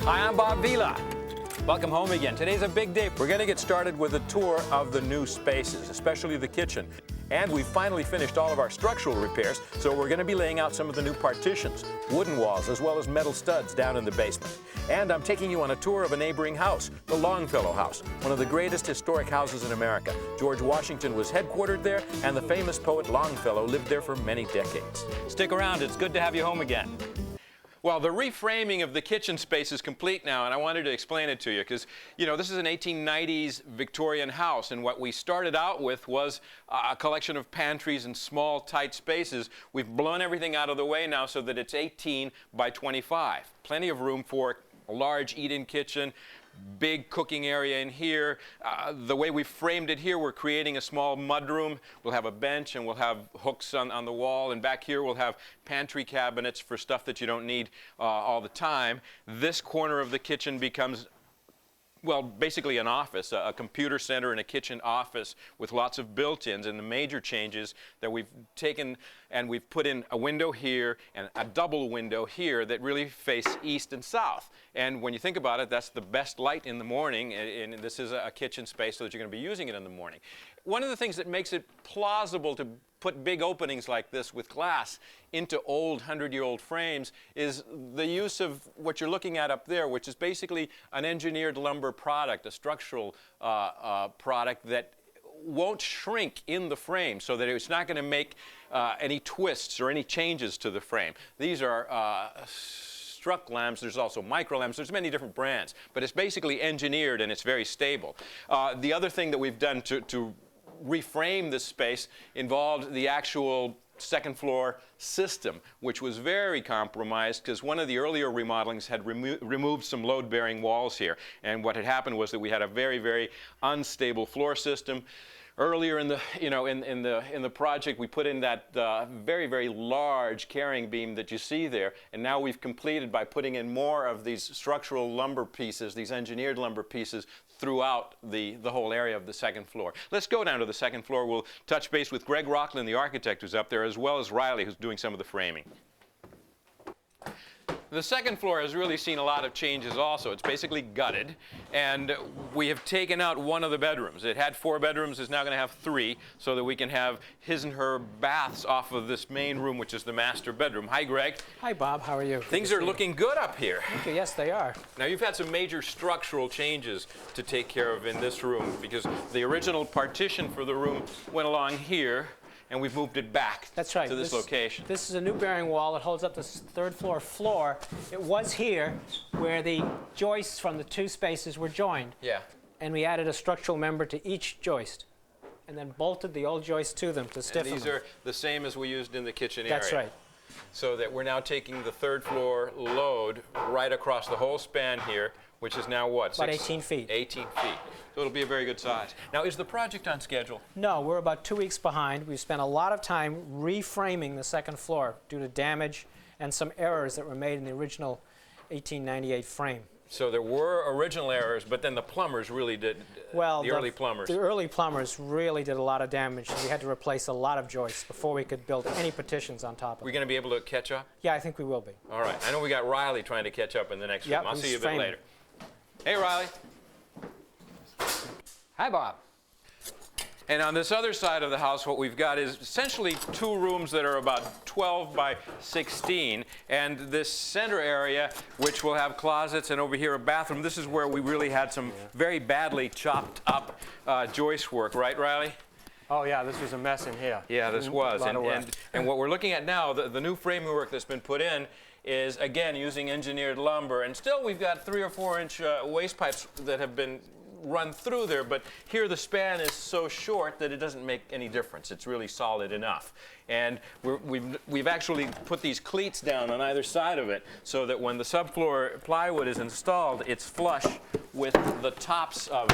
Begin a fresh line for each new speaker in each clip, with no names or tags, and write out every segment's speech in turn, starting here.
Hi, I'm Bob Vila. Welcome home again. Today's a big day. We're going to get started with a tour of the new spaces, especially the kitchen. And we've finally finished all of our structural repairs, so we're going to be laying out some of the new partitions, wooden walls, as well as metal studs down in the basement. And I'm taking you on a tour of a neighboring house, the Longfellow House, one of the greatest historic houses in America. George Washington was headquartered there, and the famous poet Longfellow lived there for many decades. Stick around, it's good to have you home again. Well, the reframing of the kitchen space is complete now, and I wanted to explain it to you because, you know, this is an 1890s Victorian house, and what we started out with was a collection of pantries and small, tight spaces. We've blown everything out of the way now so that it's 18 by 25. Plenty of room for a large eat-in kitchen, big cooking area in here. The way we framed it here, we're creating a small mudroom. We'll have a bench and we'll have hooks on the wall, and back here we'll have pantry cabinets for stuff that you don't need all the time. This corner of the kitchen becomes, well, basically an office, a computer center and a kitchen office with lots of built-ins. And the major changes that we've taken and we've put in a window here and a double window here that really face east and south. And when you think about it, that's the best light in the morning, and this is a kitchen space so that you're going to be using it in the morning. One of the things that makes it plausible to put big openings like this with glass into old 100-year-old frames is the use of what you're looking at up there, which is basically an engineered lumber product, a structural product that won't shrink in the frame, so that it's not going to make any twists or any changes to the frame. These are struck lamps. There's also micro lamps. There's many different brands, but it's basically engineered and it's very stable. The other thing that we've done to reframe this space involved the actual second floor system, which was very compromised because one of the earlier remodelings had removed some load-bearing walls here. And what had happened was that we had a very, very unstable floor system. Earlier in the, in the project, we put in that very, very large carrying beam that you see there, and now we've completed by putting in more of these structural lumber pieces, these engineered lumber pieces, throughout the whole area of the second floor. Let's go down to the second floor. We'll touch base with Greg Rocklin, the architect who's up there, as well as Riley, who's doing some of the framing. The second floor has really seen a lot of changes also. It's basically gutted, and we have taken out one of the bedrooms. It had 4 bedrooms, it's now going to have 3, so that we can have his and her baths off of this main room, which is the master bedroom. Hi, Greg.
Hi, Bob. How are you?
Things are looking good up here.
Thank you. Yes, they are.
Now, you've had some major structural changes to take care of in this room, because the original partition for the room went along here, and we've moved it back to this location.
This is a new bearing wall that holds up this third floor. It was here where the joists from the 2 spaces were joined.
Yeah.
And we added a structural member to each joist and then bolted the old joists to them to stiffen them.
And these are the same as we used in the kitchen area.
That's right.
So that we're now taking the third floor load right across the whole span here, which is now what?
About 18 feet.
18 feet. So it'll be a very good size. Now, is the project on schedule?
No, we're about 2 weeks behind. We've spent a lot of time reframing the second floor due to damage and some errors that were made in the original 1898 frame.
So there were original errors, but then the plumbers really did, the early plumbers.
The early plumbers really did a lot of damage. We had to replace a lot of joists before we could build any partitions on top of it.
We're going to be able to catch up?
Yeah, I think we will be.
All right. I know we got Riley trying to catch up in the next room. I'll see you a bit later. Hey, Riley.
Hi, Bob.
And on this other side of the house, what we've got is essentially 2 rooms that are about 12 by 16. And this center area, which will have closets, and over here a bathroom, this is where we really had some very badly chopped up joist work. Right, Riley?
Oh, yeah, this was a mess in here.
Yeah, this was. And what we're looking at now, the new framing work that's been put in, is, again, using engineered lumber. And still, we've got 3 or 4 inch waste pipes that have been run through there, but here the span is so short that it doesn't make any difference. It's really solid enough. And we've actually put these cleats down on either side of it so that when the subfloor plywood is installed, it's flush with the tops of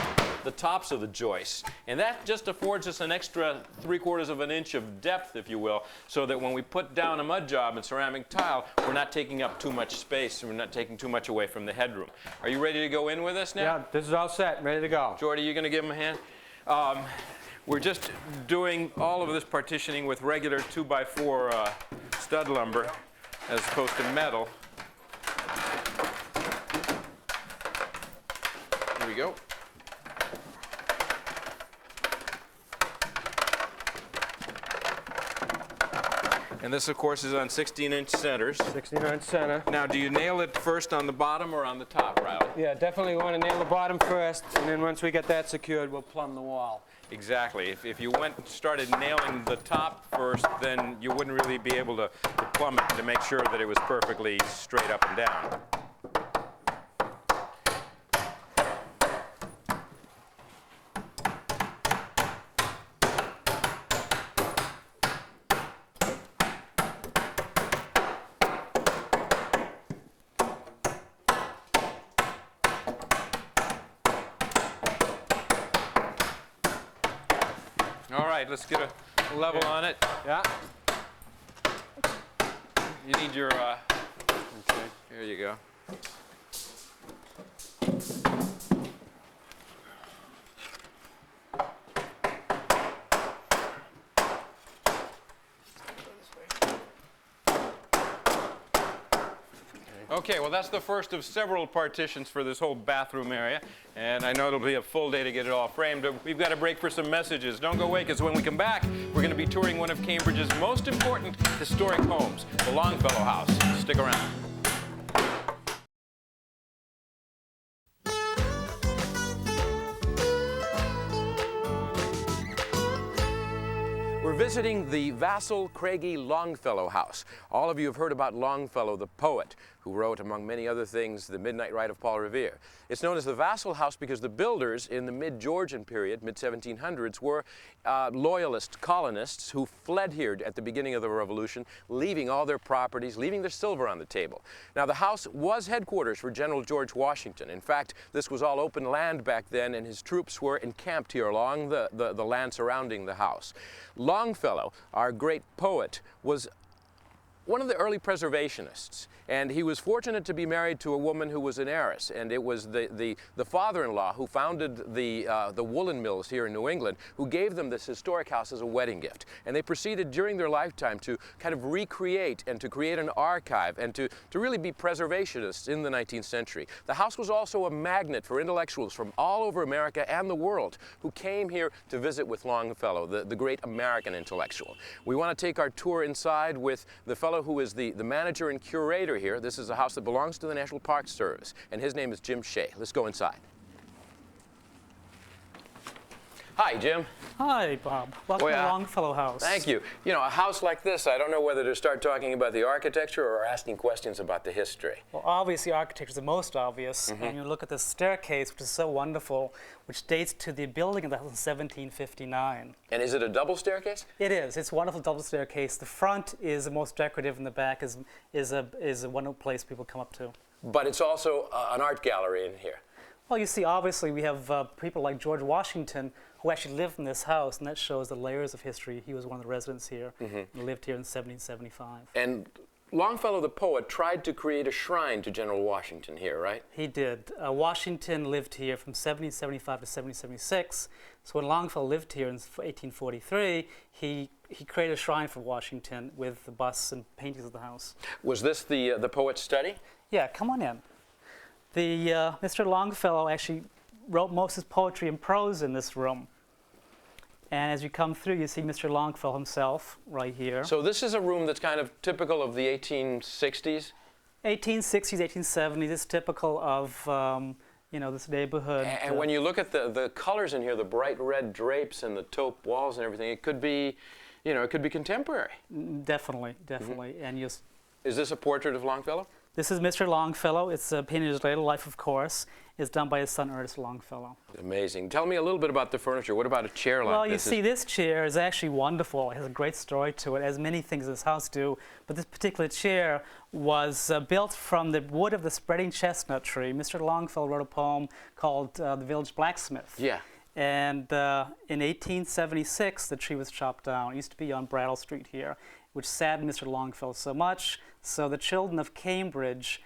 the joists. And that just affords us an extra 3/4 of an inch of depth, if you will, so that when we put down a mud job in ceramic tile, we're not taking up too much space and we're not taking too much away from the headroom. Are you ready to go in with us now?
Yeah, this is all set, ready to go.
Jordy, you going to give him a hand? We're just doing all of this partitioning with regular 2x4 stud lumber as opposed to metal. Here we go. And this, of course, is on 16-inch centers.
16-inch center.
Now, do you nail it first on the bottom or on the top, Riley?
Yeah, definitely want to nail the bottom first, and then once we get that secured, we'll plumb the wall.
Exactly. If you went and started nailing the top first, then you wouldn't really be able to plumb it to make sure that it was perfectly straight up and down. All right, let's get a level on it.
Yeah.
You need your,
Okay.
here you go. Okay, well, that's the first of several partitions for this whole bathroom area, and I know it'll be a full day to get it all framed, but we've got to break for some messages. Don't go away, because when we come back, we're going to be touring one of Cambridge's most important historic homes, the Longfellow House. Stick around. We're visiting the Vassal Craigie Longfellow House. All of you have heard about Longfellow, the poet, who wrote, among many other things, The Midnight Ride of Paul Revere. It's known as the Vassal House because the builders in the mid-Georgian period, mid-1700s, were loyalist colonists who fled here at the beginning of the Revolution, leaving all their properties, leaving their silver on the table. Now, the house was headquarters for General George Washington. In fact, this was all open land back then, and his troops were encamped here along the land surrounding the house. Longfellow, our great poet, was one of the early preservationists, and he was fortunate to be married to a woman who was an heiress, and it was the father-in-law who founded the woolen mills here in New England who gave them this historic house as a wedding gift. And they proceeded during their lifetime to kind of recreate and to create an archive and to really be preservationists in the 19th century. The house was also a magnet for intellectuals from all over America and the world who came here to visit with Longfellow, the great American intellectual. We want to take our tour inside with the fellow who is the manager and curator here. This is a house that belongs to the National Park Service, and his name is Jim Shea. Let's go inside. Hi, Jim.
Hi, Bob. Welcome to Longfellow House.
Thank you. You know, a house like this, I don't know whether to start talking about the architecture or asking questions about the history.
Well, obviously, architecture is the most obvious. And you look at this staircase, which is so wonderful, which dates to the building of the house in 1759.
And is it a double staircase?
It is. It's a wonderful double staircase. The front is the most decorative, and the back is a wonderful place people come up to.
But it's also an art gallery in here.
Well, you see, obviously, we have people like George Washington who actually lived in this house, and that shows the layers of history. He was one of the residents here and lived here in 1775. And
Longfellow, the poet, tried to create a shrine to General Washington here, right?
he did. Washington lived here from 1775 to 1776. So when Longfellow lived here in 1843, he created a shrine for Washington with the busts and paintings of the house.
Was this the poet's study?
Yeah, come on in. Mr. Longfellow actually wrote most of his poetry and prose in this room. And as you come through, you see Mr. Longfellow himself right here.
So this is a room that's kind of typical of the 1860s?
1860s, 1870s. It's typical of this neighborhood.
And when you look at the colors in here, the bright red drapes and the taupe walls and everything, it could be, it could be contemporary.
Definitely. And
Is this a portrait of Longfellow?
This is Mr. Longfellow. It's painted in his later life, of course. It's done by his son, Ernest Longfellow.
Amazing. Tell me a little bit about the furniture. What about a chair like this?
Well, you see, this chair is actually wonderful. It has a great story to it, as many things in this house do. But this particular chair was built from the wood of the spreading chestnut tree. Mr. Longfellow wrote a poem called The Village Blacksmith.
Yeah.
And in 1876, the tree was chopped down. It used to be on Brattle Street here, which saddened Mr. Longfellow so much. So the children of Cambridge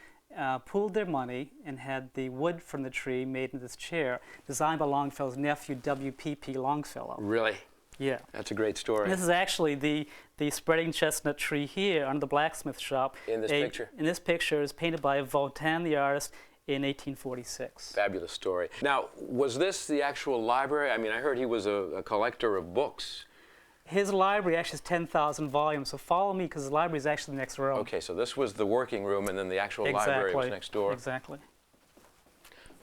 pooled their money and had the wood from the tree made into this chair, designed by Longfellow's nephew, W.P.P. Longfellow.
Really?
Yeah.
That's a great story.
And this is actually the spreading chestnut tree here under the blacksmith shop.
In this picture?
In this picture is painted by Votan, the artist, in 1846.
Fabulous story. Now, was this the actual library? I mean, I heard he was a collector of books.
His library actually has 10,000 volumes, so follow me because the library is actually the next room.
Okay, so this was the working room and then the actual library was next door.
Exactly.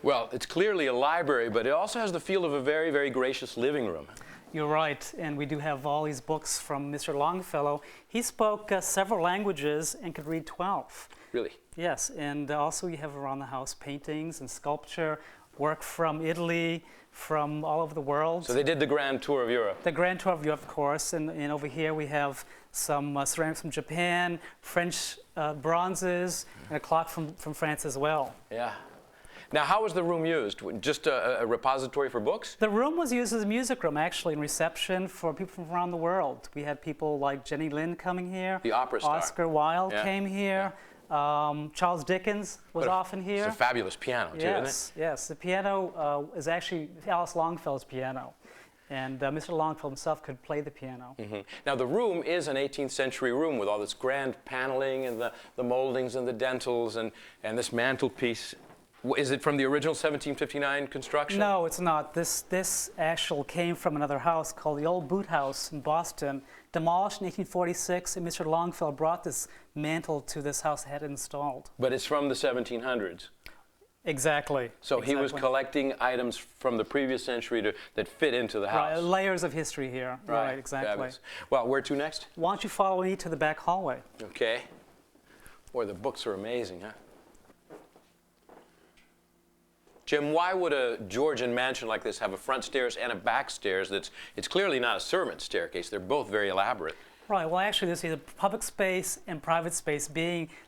Well, it's clearly a library, but it also has the feel of a very, very gracious living room.
You're right, and we do have all these books from Mr. Longfellow. He spoke several languages and could read 12.
Really?
Yes, and also you have around the house paintings and sculpture, work from Italy, from all over the world.
So they did the grand tour of Europe.
The Grand Tour of Europe, of course, and over here we have some ceramics from Japan, French bronzes, and a clock from France as well.
Yeah. Now, how was the room used? Just a repository for books?
The room was used as a music room, actually, and reception for people from around the world. We had people like Jenny Lind coming here.
The opera star.
Oscar Wilde
Yeah.
came here. Charles Dickens was often here.
It's a fabulous piano, too, isn't it?
Yes. The piano is actually Alice Longfellow's piano. And Mr. Longfellow himself could play the piano.
Mm-hmm. Now, the room is an 18th century room with all this grand paneling and the moldings and the dentils and this mantelpiece. Is it from the original 1759 construction?
No, it's not. This actual came from another house called the Old Boot House in Boston, demolished in 1846, and Mr. Longfellow brought this mantel to this house, had it installed.
But it's from the 1700s.
Exactly.
So he was collecting items from the previous century that fit into the house.
Right, layers of history here. Right, exactly.
Fabulous. Well, where to next?
Why don't you follow me to the back hallway?
Okay. Boy, the books are amazing, huh? Jim, why would a Georgian mansion like this have a front stairs and a back stairs it's clearly not a servant staircase? They're both very elaborate.
Right, well actually there's either public space and private space,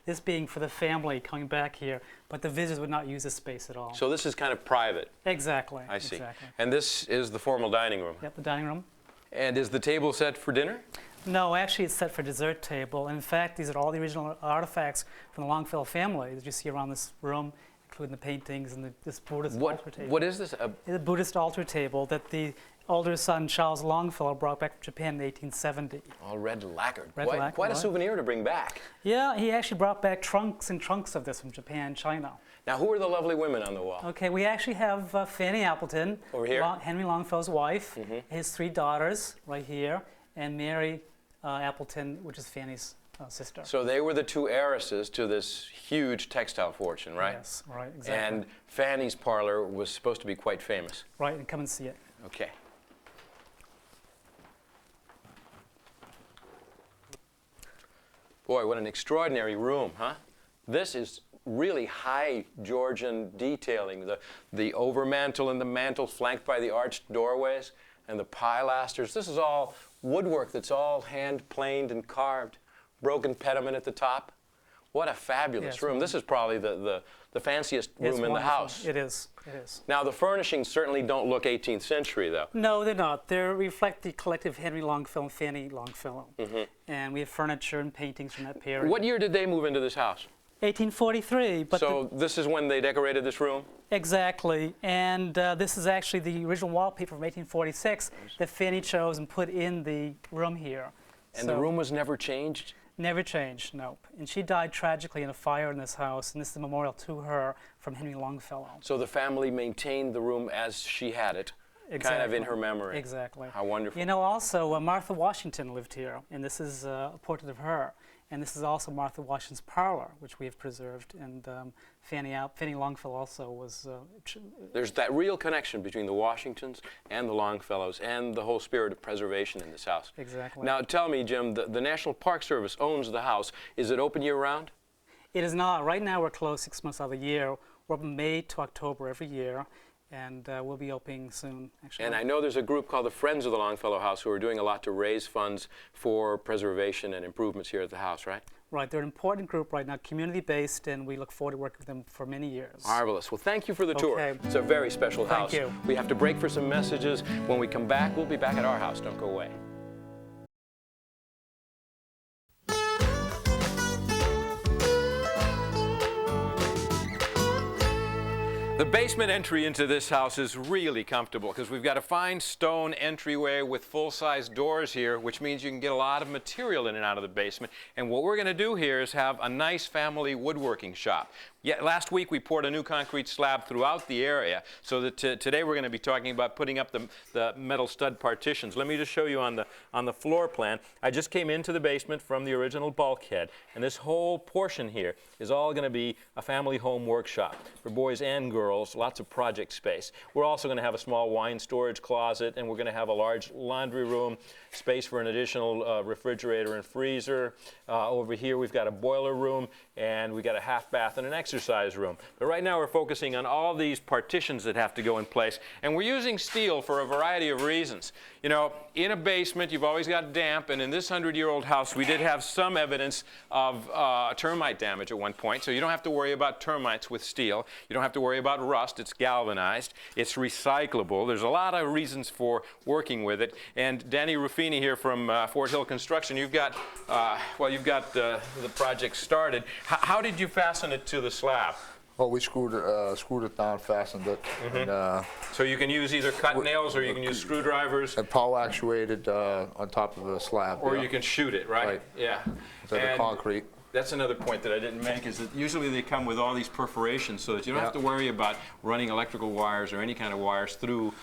this being for the family coming back here, but the visitors would not use this space at all.
So this is kind of private.
Exactly.
I see.
Exactly.
And this is the formal dining room.
Yep, the dining room.
And is the table set for dinner?
No, actually it's set for dessert table. In fact, these are all the original artifacts from the Longfellow family that you see around this room, including the paintings and this Buddhist altar table.
What is this?
It's a Buddhist altar table that the older son, Charles Longfellow, brought back from Japan in 1870.
All red lacquered.
Red lacquered,
quite a
right.
souvenir to bring back.
Yeah, he actually brought back trunks and trunks of this from Japan and China.
Now, who are the lovely women on the wall?
Okay, we actually have Fanny Appleton,
over here?
Henry Longfellow's wife, his 3 daughters right here, and Mary Appleton, which is Fanny's sister.
So they were the 2 heiresses to this huge textile fortune, right?
Yes, right, exactly.
And Fanny's parlor was supposed to be quite famous.
Right, and come and see it.
Okay. Boy, what an extraordinary room, huh? This is really high Georgian detailing. The overmantel and the mantel flanked by the arched doorways and the pilasters. This is all woodwork that's all hand-planed and carved. Broken pediment at the top. What a fabulous room. This is probably the fanciest room in the house.
It is. It is.
Now, the furnishings certainly don't look 18th century, though.
No, they're not. They reflect the collective Henry Longfellow and Fanny Longfellow. And we have furniture and paintings from that period.
What year did they move into this house?
1843. But
so this is when they decorated this room?
Exactly. And this is actually the original wallpaper from 1846 that Fanny chose and put in the room here.
And the room was never changed?
Never changed, nope. And she died tragically in a fire in this house, and this is a memorial to her from Henry Longfellow.
So the family maintained the room as she had it, kind of in her memory.
Exactly.
How wonderful.
You know, also, Martha Washington lived here, and this is a portrait of her. And this is also Martha Washington's parlor, which we have preserved. And Fanny Longfellow also was...
There's that real connection between the Washingtons and the Longfellows and the whole spirit of preservation in this house.
Exactly.
Now, tell me, Jim, the National Park Service owns the house. Is it open year-round?
It is not. Right now, we're closed 6 months out of the year. We're open May to October every year. And we'll be opening soon, actually.
And I know there's a group called the Friends of the Longfellow House who are doing a lot to raise funds for preservation and improvements here at the house, right?
Right. They're an important group right now, community-based, and we look forward to working with them for many years.
Marvelous. Well, thank you for the tour. It's a very special house.
Thank you.
We have to break for some messages. When we come back, we'll be back at our house. Don't go away. The basement entry into this house is really comfortable because we've got a fine stone entryway with full-size doors here, which means you can get a lot of material in and out of the basement. And what we're going to do here is have a nice family woodworking shop. Yeah, last week we poured a new concrete slab throughout the area, so that today we're going to be talking about putting up the metal stud partitions. Let me just show you on the floor plan. I just came into the basement from the original bulkhead, and this whole portion here is all going to be a family home workshop for boys and girls, lots of project space. We're also going to have a small wine storage closet, and we're going to have a large laundry room, space for an additional refrigerator and freezer. Over here we've got a boiler room, and we've got a half bath and an exercise room. But right now we're focusing on all these partitions that have to go in place, and we're using steel for a variety of reasons. You know, in a basement you've always got damp, and in this 100-year-old house we did have some evidence of termite damage at one point, so you don't have to worry about termites with steel. You don't have to worry about rust. It's galvanized. It's recyclable. There's a lot of reasons for working with it. And Danny Ruffini here from Fort Hill Construction, you've got the project started. How did you fasten it to the slab?
Well, we screwed it down, fastened it.
Mm-hmm.
And,
so you can use either cut nails or you can use screwdrivers.
and power actuated on top of the slab.
Or
yeah.
you can shoot it, right?
Right.
Yeah.
Instead of
And
concrete.
that's another point that I didn't make, is that usually they come with all these perforations so that you don't have to worry about running electrical wires or any kind of wires through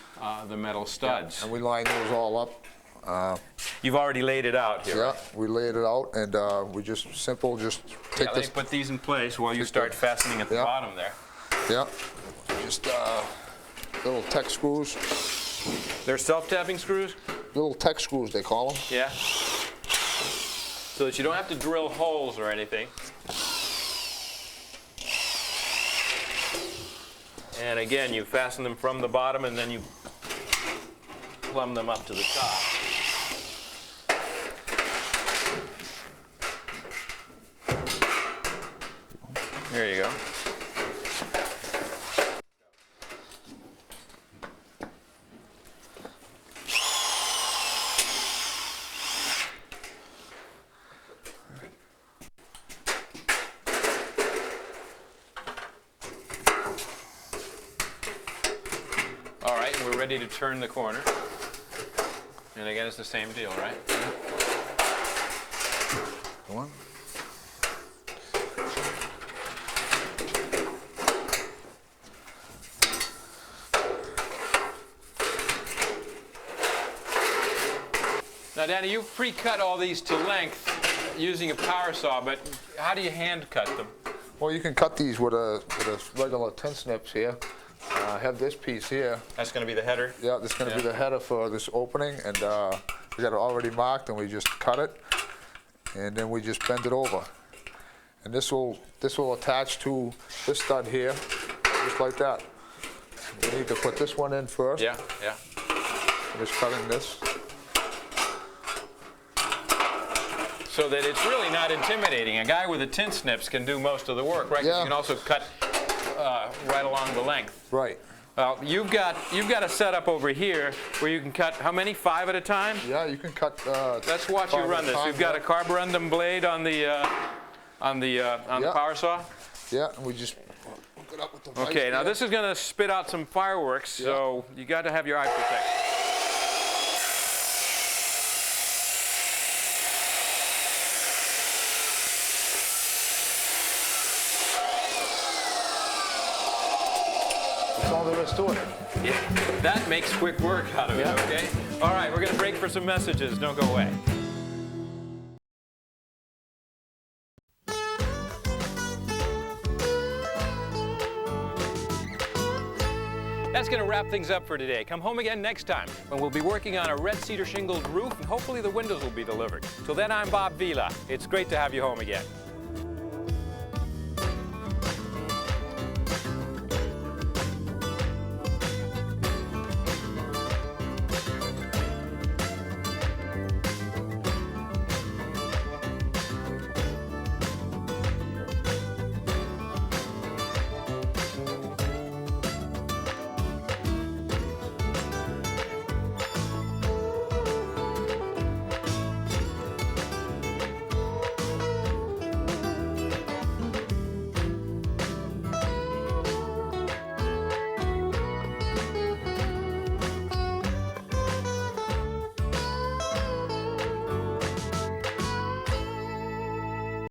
the metal studs.
And we lined those all up.
You've already laid it out here.
Yeah, we laid it out, and we just take
Let
this.
me put these in place while you start fastening at the
Yeah.
bottom there.
Yeah, just little tech screws.
They're self-tapping screws?
Little tech screws, they call them.
Yeah. So that you don't have to drill holes or anything. And again, you fasten them from the bottom and then you plumb them up to the top. There you go. All right, we're ready to turn the corner. And again, it's the same deal, right?
Go on.
Now, Danny, you've pre-cut all these to length using a power saw, but how do you hand cut them?
Well, you can cut these with a regular tin snips here. I have this piece here.
That's going to be the header?
Yeah, this is going to be the header for this opening, and we got it already marked, and we just cut it, and then we just bend it over. And this will attach to this stud here, just like that. We need to put this one in first.
Yeah, yeah.
Just cutting this.
So that it's really not intimidating. A guy with a tin snips can do most of the work, right? 'Cause
Yeah.
you can also cut right along the length.
Right.
Well, you've got a setup over here where you can cut how many? 5 at a time?
Yeah, you can cut.
Let's watch you
5
run
at a
this.
time,
We've got a
yeah.
carborundum blade on the
Yeah.
power saw.
Yeah, and we just hook it up with the vise
Okay, now
there.
this is going to spit out some fireworks, so you got to have your eye protected.
That's all there is to it.
Yeah, that makes quick work out of it,
Yeah.
okay? All right, we're going to break for some messages. Don't go away. That's going to wrap things up for today. Come home again next time when we'll be working on a red cedar shingled roof, and hopefully the windows will be delivered. Till then, I'm Bob Vila. It's great to have you home again.